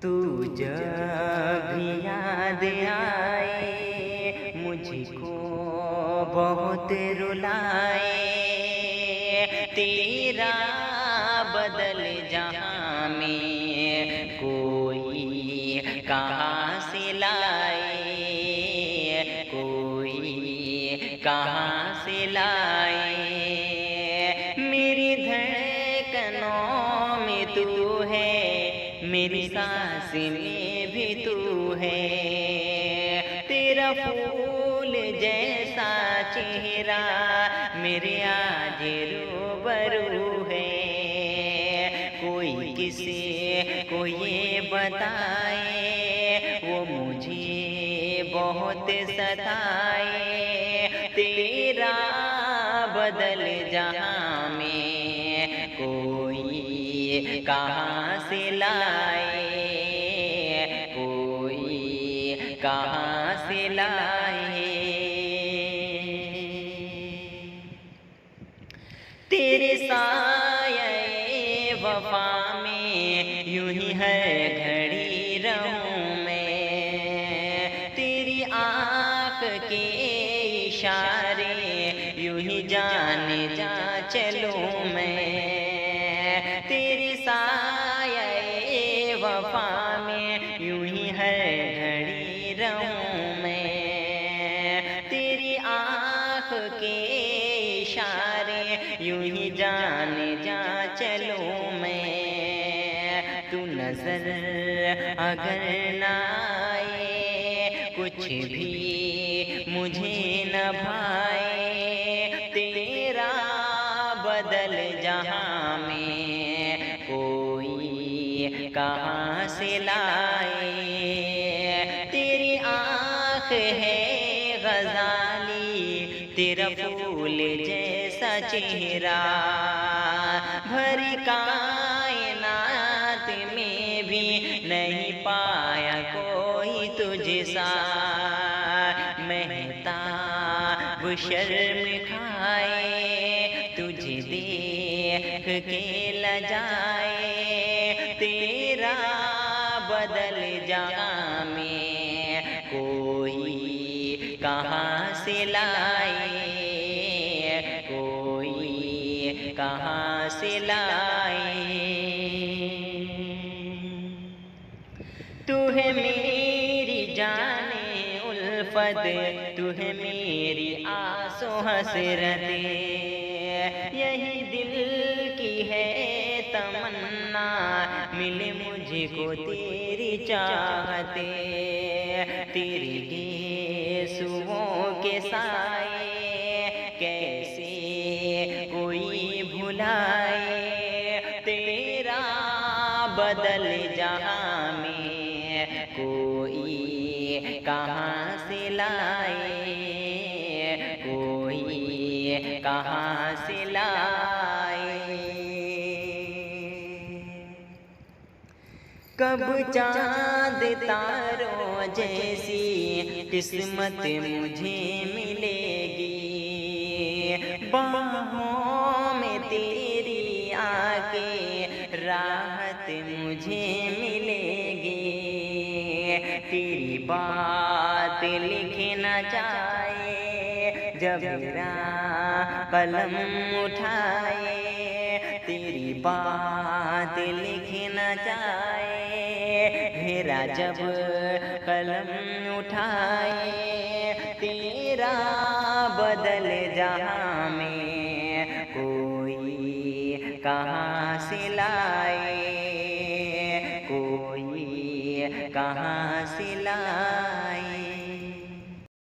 تو جب بھی یاد آئے مجھ کو بہت رلائے، تیرا بدل جہاں میں کوئی کہاں سے لائے، کوئی کہاں سے لائے۔ میری دھڑکنوں میں تو ہے، میری سانس میں بھی تو ہے، تیرا پھول جیسا چہرہ میرے آج روبرو ہے۔ کوئی کسی کو یہ بتائے وہ مجھے بہت ستائے، تیرا بدل جہاں میں کوئی کہاں سے لائے، کوئی کہاں سے لائے۔ تیرے سایہ وفا میں یوں ہی ہر گھڑی رہوں میں، تیری آنکھ کے اشارے یوں ہی جانے جا چلوں میں، تیری سایہ وفا میں یوں ہی ہر گھڑی رہوں میں، تیری آنکھ کے اشارے یوں ہی جانے جا چلوں میں۔ تو نظر اگر نہ آئے کچھ بھی مجھے نہ بھائے، تیرا بدل جہاں میں کوئی کہاں سے لائے۔ تیری آنکھ ہے غزالی، تیرا پھول جیسا چہرہ، بھری کائنات میں بھی نہیں پایا کوئی تجھ سا، مہتاب شرم کھائے تجھے دیکھ کے لجائے، تیرا بدل جہاں میں کوئی کہاں سے لائے، کوئی کہاں سے لائے۔ تو ہے میری جان الفت، تو ہے میری آس و حسرت، یہی دل کی ہے تمنا ملے مجھ کو تیری چاہت، تیری گیسوؤں کے سائے کیسے کوئی بھلائے، تیرا بدل جہاں میں کوئی کہاں سے لائے، کوئی کہاں سے لائے۔ کب چاند تاروں جیسی قسمت مجھے ملے گی، باہوں میں تیری آ کے راحت مجھے ملے گی، تیری بات لکھنا چاہے جب میرا قلم اٹھائے، تیری بات لکھنا چاہے میرا جب قلم اٹھائے، تیرا بدل جہاں میں کوئی کہاں سے لائے، کوئی کہاں سے لائے۔